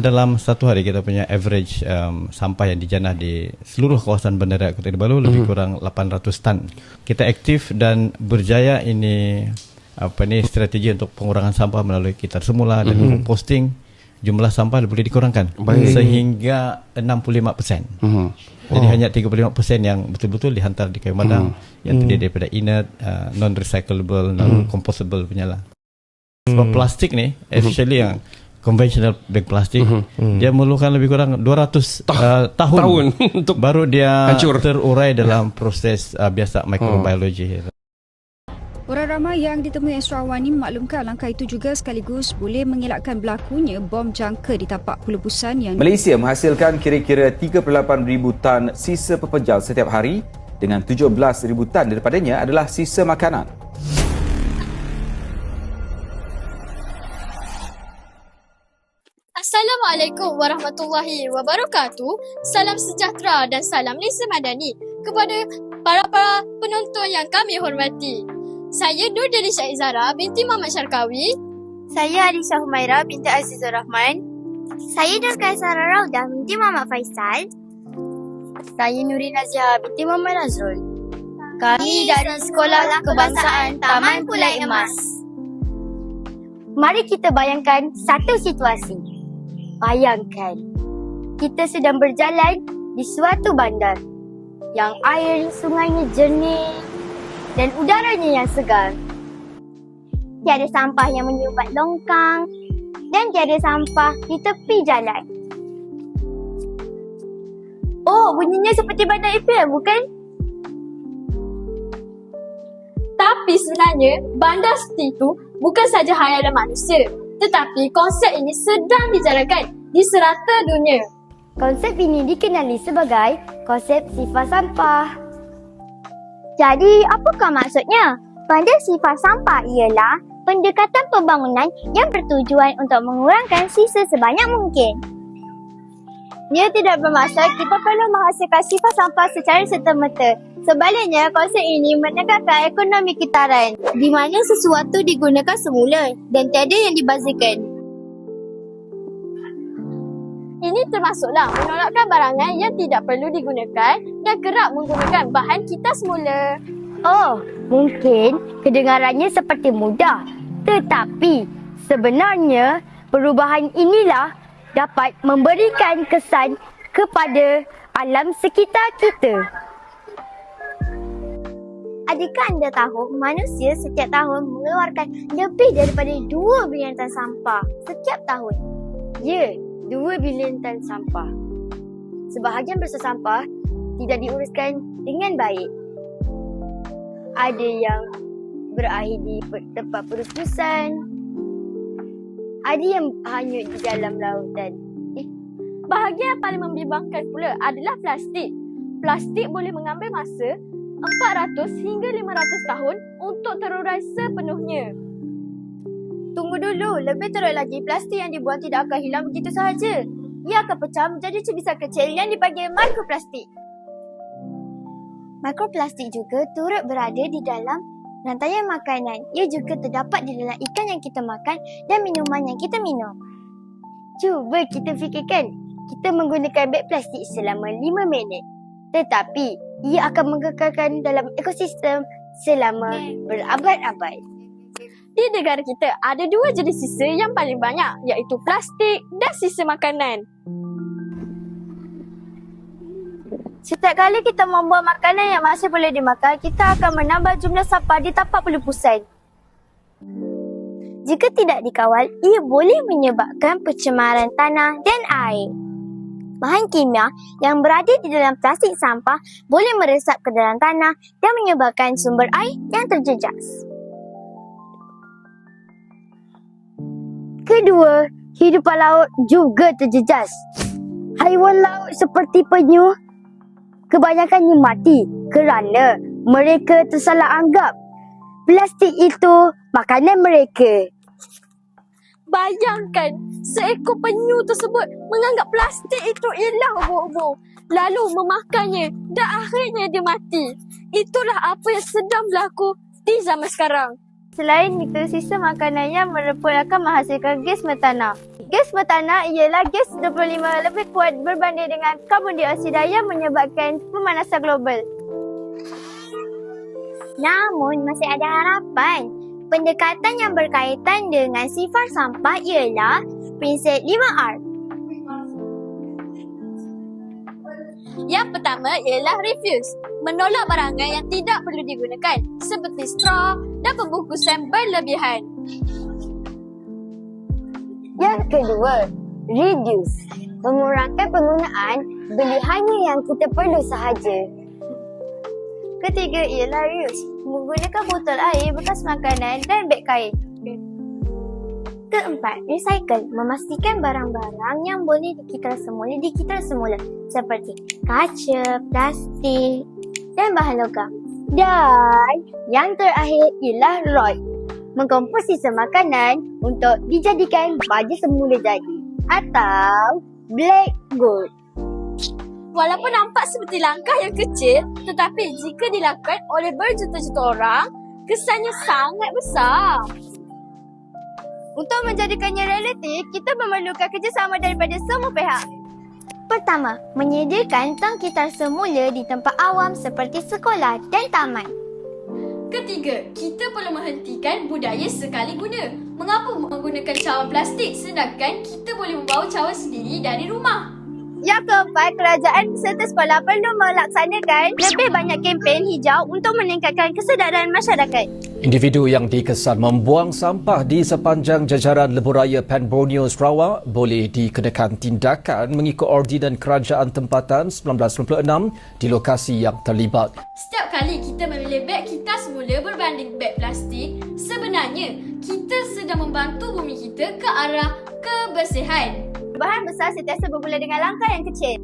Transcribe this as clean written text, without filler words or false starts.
dalam satu hari kita punya average sampah yang dijanah di seluruh kawasan Bandaraya Kota Kinabalu lebih kurang 800 tan. Kita aktif dan berjaya ini strategi untuk pengurangan sampah melalui kita semula dan posting jumlah sampah boleh dikurangkan sehingga 65%. Jadi hanya 35% yang betul-betul dihantar di kayu madang yang terdiri daripada inert, non-recyclable, non-compostable punya lah. Sebab plastik ni, especially yang conventional bag plastik, dia memerlukan lebih kurang 200 tahun untuk baru dia hancur, terurai dalam proses biasa mikrobiologi. Orang ramai yang ditemui Sarawak ini memaklumkan langkah itu juga sekaligus boleh mengelakkan berlakunya bom jangka di tapak pelebusan yang Malaysia menghasilkan kira-kira 38,000 tan sisa pepejal setiap hari dengan 17,000 tan daripadanya adalah sisa makanan. Assalamualaikum warahmatullahi wabarakatuh. Salam sejahtera dan salam Malaysia Madani kepada para penonton yang kami hormati. Saya Nur Delisha Izara binti Muhammad Syarkawi. Saya Alisha Humaira binti Azizur Rahman. Saya Nur Kaisara Raudah binti Muhammad Faisal. Saya Nurin Nazia binti Muhammad Nazrul. Kami dari Sekolah Kebangsaan Taman Pulai Emas. Mari kita bayangkan satu situasi. Bayangkan, kita sedang berjalan di suatu bandar yang air sungainya jernih dan udaranya yang segar. Tiada sampah yang menyumbat longkang dan tiada sampah di tepi jalan. Oh, bunyinya seperti bandar APM, bukan? Tapi sebenarnya bandar seperti itu bukan saja khayalan manusia, tetapi konsep ini sedang dijalankan di serata dunia. Konsep ini dikenali sebagai konsep sifar sampah. Jadi, apakah maksudnya? Bandar sifar sampah ialah pendekatan pembangunan yang bertujuan untuk mengurangkan sisa sebanyak mungkin. Ia tidak bermaksud kita perlu menghasilkan sifar sampah secara serta-merta. Sebaliknya, konsep ini menegakkan ekonomi kitaran di mana sesuatu digunakan semula dan tiada yang dibazirkan. Ini termasuklah menolakkan barangan yang tidak perlu digunakan dan kerap menggunakan bahan kita semula. Oh, mungkin kedengarannya seperti mudah. Tetapi sebenarnya perubahan inilah dapat memberikan kesan kepada alam sekitar kita. Adakah anda tahu manusia setiap tahun mengeluarkan lebih daripada 2 bilion tan sampah setiap tahun? Ya, 2 bilion tan sampah. Sebahagian besar sampah tidak diuruskan dengan baik. Ada yang berakhir di tempat perusuhan. Ada yang hanyut di dalam lautan. Bahagian yang paling membimbangkan pula adalah plastik. Plastik boleh mengambil masa 400 hingga 500 tahun untuk terurai sepenuhnya. Tunggu dulu, lebih teruk lagi plastik yang dibuang tidak akan hilang begitu sahaja. Ia akan pecah menjadi cebisan kecil yang dipanggil mikroplastik. Mikroplastik juga turut berada di dalam rantaian makanan. Ia juga terdapat di dalam ikan yang kita makan dan minuman yang kita minum. Cuba kita fikirkan, kita menggunakan beg plastik selama 5 minit. Tetapi, ia akan mengekalkan dalam ekosistem selama berabad-abad. Di negara kita ada 2 jenis sisa yang paling banyak, iaitu plastik dan sisa makanan. Setiap kali kita membuang makanan yang masih boleh dimakan, kita akan menambah jumlah sampah di tapak pelebusan. Jika tidak dikawal, ia boleh menyebabkan pencemaran tanah dan air. Bahan kimia yang berada di dalam plastik sampah boleh meresap ke dalam tanah dan menyebabkan sumber air yang terjejas. Kedua, hidupan laut juga terjejas. Haiwan laut seperti penyu kebanyakannya mati kerana mereka tersalah anggap plastik itu makanan mereka. Bayangkan, seekor penyu tersebut menganggap plastik itu ialah ubo-ubo, lalu memakannya dan akhirnya dia mati. Itulah apa yang sedang berlaku di zaman sekarang. Selain itu, sisa makanan yang mereput akan menghasilkan gas metana. Gas metana ialah gas 25 lebih kuat berbanding dengan karbon dioksida yang menyebabkan pemanasan global. Namun, masih ada harapan. Pendekatan yang berkaitan dengan sifar sampah ialah prinsip 5R. Yang pertama ialah refuse, menolak barangan yang tidak perlu digunakan seperti straw dan pembungkusan berlebihan. Yang kedua, reduce, mengurangkan penggunaan, beli hanya yang kita perlu sahaja. Ketiga ialah reuse, menggunakan botol air, bekas makanan dan beg kain. Keempat, recycle, memastikan barang-barang yang boleh dikira semula seperti kaca, plastik dan bahan logam. Dan yang terakhir ialah ROI, mengkompos sisa makanan untuk dijadikan baju semula jadi atau black gold. Walaupun nampak seperti langkah yang kecil, tetapi jika dilakukan oleh berjuta-juta orang, kesannya sangat besar. Untuk menjadikannya realiti, kita memerlukan kerjasama daripada semua pihak. Pertama, menyediakan tong kitar semula di tempat awam seperti sekolah dan taman. Ketiga, kita perlu menghentikan budaya sekali guna. Mengapa menggunakan cawan plastik sedangkan kita boleh membawa cawan sendiri dari rumah? Yang keempat, kerajaan serta sekolah perlu melaksanakan lebih banyak kempen hijau untuk meningkatkan kesedaran masyarakat. Individu yang dikesan membuang sampah di sepanjang jajaran lebuhraya Pan Borneo Sarawak boleh dikenakan tindakan mengikut ordinan kerajaan tempatan 1996 di lokasi yang terlibat. Setiap kali kita memilih beg kita semula berbanding beg plastik, sebenarnya kita sedang membantu bumi kita ke arah kebersihan. Perubahan besar sentiasa bermula dengan langkah yang kecil.